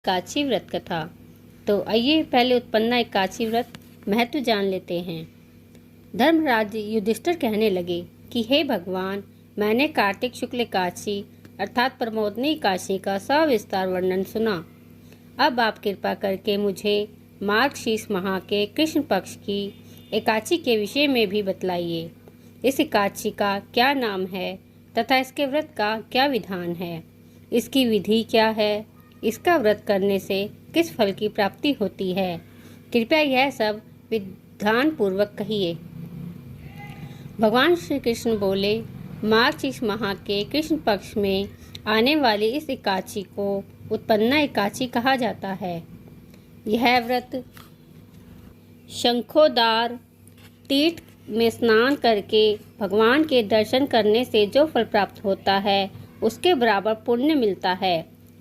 एकादशी व्रत कथा। तो आइए पहले उत्पन्ना एकादशी व्रत महत्व जान लेते हैं। धर्मराज युधिष्ठिर कहने लगे कि हे भगवान, मैंने कार्तिक शुक्ल एकादशी अर्थात प्रमोदनी एकादशी का सविस्तार वर्णन सुना। अब आप कृपा करके मुझे मार्गशीर्ष माह के कृष्ण पक्ष की एकादशी के विषय में भी बतलाइए। इस एकादशी का क्या नाम है तथा इसके व्रत का क्या विधान है, इसकी विधि क्या है, इसका व्रत करने से किस फल की प्राप्ति होती है। कृपया यह सब विधान पूर्वक कहिए। भगवान श्री कृष्ण बोले, मार्गशीर्ष माह के कृष्ण पक्ष में आने वाली इस एकादशी को उत्पन्ना एकादशी कहा जाता है। यह व्रत शंखोदार तीर्थ में स्नान करके भगवान के दर्शन करने से जो फल प्राप्त होता है उसके बराबर पुण्य मिलता है।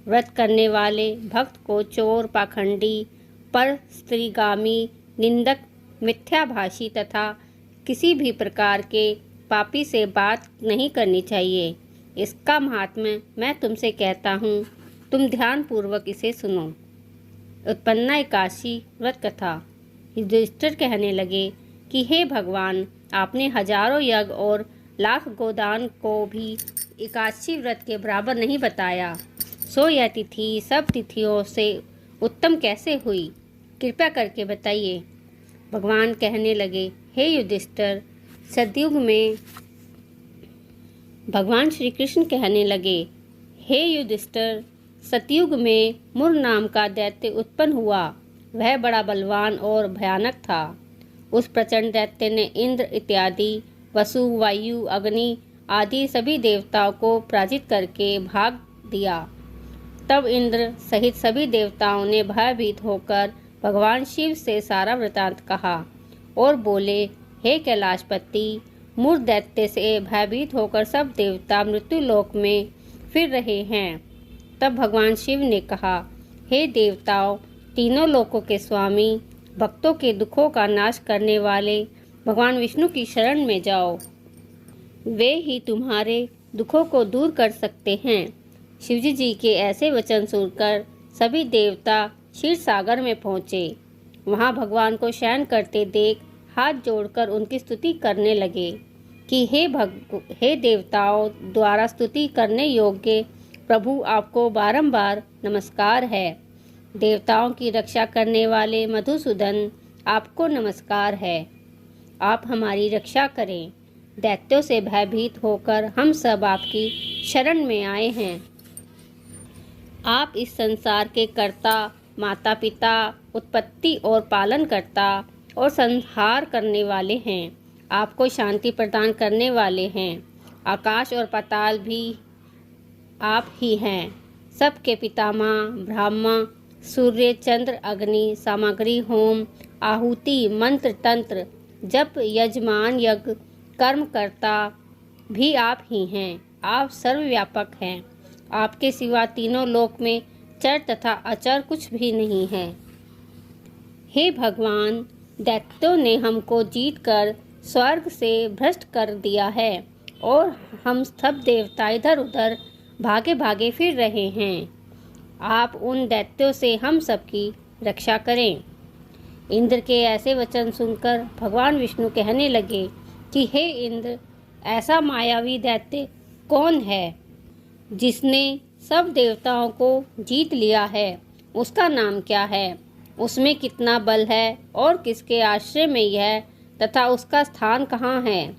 व्रत करने वाले भक्त को चोर, पाखंडी, पर स्त्रीगामी, निंदक, मिथ्याभाषी तथा किसी भी प्रकार के पापी से बात नहीं करनी चाहिए। इसका महात्म्य मैं तुमसे कहता हूँ, तुम ध्यान पूर्वक इसे सुनो। उत्पन्ना एकादशी व्रत कथा। युधिष्ठिर कहने लगे कि हे भगवान, आपने हजारों यज्ञ और लाख गोदान को भी एकादशी व्रत के बराबर नहीं बताया, सो यह तिथि सब तिथियों से उत्तम कैसे हुई, कृपया करके बताइए। भगवान कहने लगे, हे युधिष्ठिर, सतयुग में भगवान श्री कृष्ण कहने लगे, हे युधिष्ठिर, सतयुग में मुर नाम का दैत्य उत्पन्न हुआ। वह बड़ा बलवान और भयानक था। उस प्रचंड दैत्य ने इंद्र इत्यादि वसु, वायु, अग्नि आदि सभी देवताओं को पराजित करके भाग दिया। तब इंद्र सहित सभी देवताओं ने भयभीत होकर भगवान शिव से सारा वृतांत कहा और बोले, हे कैलाशपति, मुर दैत्य से भयभीत होकर सब देवता मृत्यु लोक में फिर रहे हैं। तब भगवान शिव ने कहा, हे देवताओं, तीनों लोकों के स्वामी, भक्तों के दुखों का नाश करने वाले भगवान विष्णु की शरण में जाओ, वे ही तुम्हारे दुखों को दूर कर सकते हैं। शिवजी जी के ऐसे वचन सुनकर सभी देवता क्षीर सागर में पहुँचे। वहाँ भगवान को शयन करते देख हाथ जोड़कर उनकी स्तुति करने लगे कि हे देवताओं द्वारा स्तुति करने योग्य प्रभु, आपको बारंबार नमस्कार है। देवताओं की रक्षा करने वाले मधुसूदन, आपको नमस्कार है। आप हमारी रक्षा करें। दैत्यों से भयभीत होकर हम सब आपकी शरण में आए हैं। आप इस संसार के कर्ता, माता पिता, उत्पत्ति और पालन करता और संहार करने वाले हैं। आपको शांति प्रदान करने वाले हैं। आकाश और पाताल भी आप ही हैं। सबके पितामह ब्रह्मा, सूर्य, चंद्र, अग्नि, सामग्री, होम, आहुति, मंत्र, तंत्र, जप, यजमान, यज्ञ, कर्म करता भी आप ही हैं। आप सर्वव्यापक हैं। आपके सिवा तीनों लोक में चर तथा अचर कुछ भी नहीं है। हे भगवान, दैत्यों ने हमको जीतकर स्वर्ग से भ्रष्ट कर दिया है और हम सब देवता इधर उधर भागे भागे फिर रहे हैं। आप उन दैत्यों से हम सबकी रक्षा करें। इंद्र के ऐसे वचन सुनकर भगवान विष्णु कहने लगे कि हे इंद्र, ऐसा मायावी दैत्य कौन है जिसने सब देवताओं को जीत लिया है? उसका नाम क्या है? उसमें कितना बल है और किसके आश्रय में यह तथा उसका स्थान कहाँ है?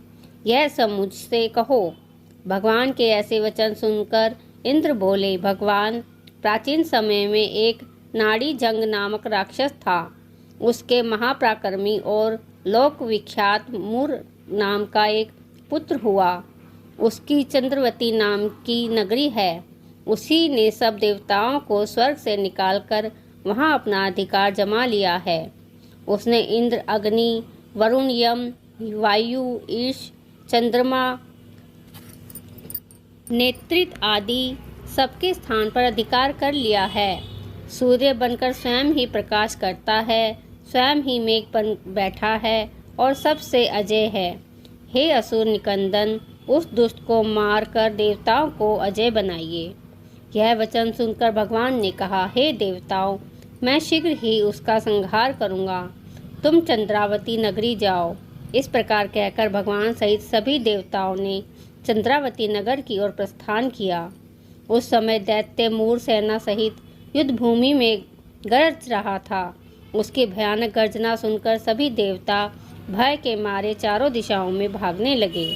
यह सब मुझसे कहो। भगवान के ऐसे वचन सुनकर इंद्र बोले, भगवान, प्राचीन समय में एक नाड़ी जंग नामक राक्षस था। उसके महापराक्रमी और लोक विख्यात मुर नाम का एक पुत्र हुआ। उसकी चंद्रवती नाम की नगरी है। उसी ने सब देवताओं को स्वर्ग से निकालकर वहां अपना अधिकार जमा लिया है। उसने इंद्र, अग्नि, वरुण, यम, वायु, ईश, चंद्रमा, नेत्रित आदि सबके स्थान पर अधिकार कर लिया है। सूर्य बनकर स्वयं ही प्रकाश करता है, स्वयं ही मेघ बन बैठा है और सबसे अजय है। हे असुर निकंदन, उस दुष्ट को मारकर देवताओं को अजय बनाइए। यह वचन सुनकर भगवान ने कहा, हे देवताओं, मैं शीघ्र ही उसका संहार करूँगा। तुम चंद्रावती नगरी जाओ। इस प्रकार कहकर भगवान सहित सभी देवताओं ने चंद्रावती नगर की ओर प्रस्थान किया। उस समय दैत्य मूर सेना सहित युद्ध भूमि में गरज रहा था। उसकी भयानक गर्जना सुनकर सभी देवता भय के मारे चारों दिशाओं में भागने लगे।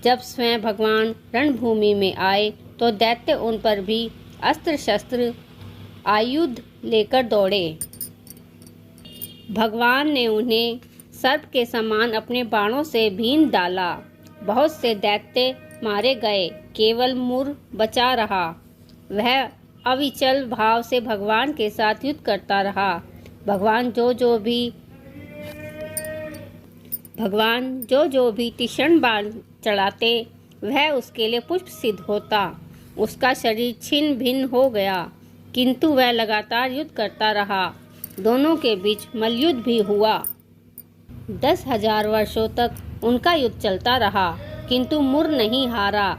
जब स्वयं भगवान रणभूमि में आए तो दैत्य उन पर भी अस्त्र शस्त्र आयुध लेकर दौड़े। भगवान ने उन्हें सर्प के समान अपने बाणों से बीन डाला। बहुत से दैत्य मारे गए, केवल मूर बचा रहा। वह अविचल भाव से भगवान के साथ युद्ध करता रहा। भगवान जो भी तीक्ष्ण बाण चढ़ाते वह उसके लिए पुष्प सिद्ध होता। उसका शरीर छिन्न भिन्न हो गया, किंतु वह लगातार युद्ध करता रहा। दोनों के बीच मल्लयुद्ध भी हुआ। 10,000 वर्षों तक उनका युद्ध चलता रहा, किंतु मूर नहीं हारा।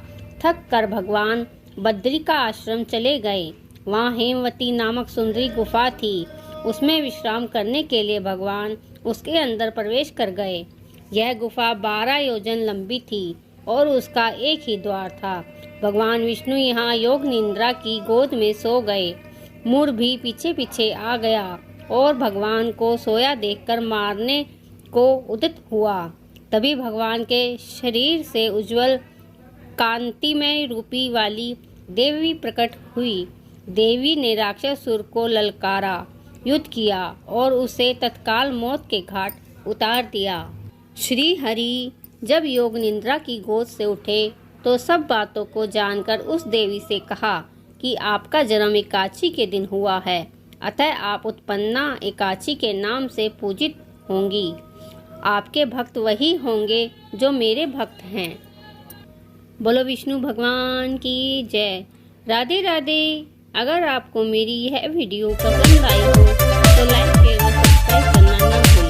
थक कर भगवान बद्रिका आश्रम चले गए। वहाँ हेमवती नामक सुंदरी गुफा थी। उसमें विश्राम करने के लिए भगवान उसके अंदर प्रवेश कर गए। यह गुफा 12 योजन लंबी थी और उसका एक ही द्वार था। भगवान विष्णु यहाँ योग निद्रा की गोद में सो गए। मूर भी पीछे पीछे आ गया और भगवान को सोया देखकर मारने को उद्यत हुआ। तभी भगवान के शरीर से उज्जवल कांतिमय रूपी वाली देवी प्रकट हुई। देवी ने राक्षसुर को ललकारा, युद्ध किया और उसे तत्काल मौत के घाट उतार दिया। श्री हरि जब योग निद्रा की गोद से उठे तो सब बातों को जानकर उस देवी से कहा कि आपका जन्म एकादशी के दिन हुआ है, अतः आप उत्पन्ना एकादशी के नाम से पूजित होंगी। आपके भक्त वही होंगे जो मेरे भक्त हैं। बोलो विष्णु भगवान की जय। राधे राधे। अगर आपको मेरी यह वीडियो पसंद आई हो तो लाइक शेयर और सब्सक्राइब करना ना भूलें।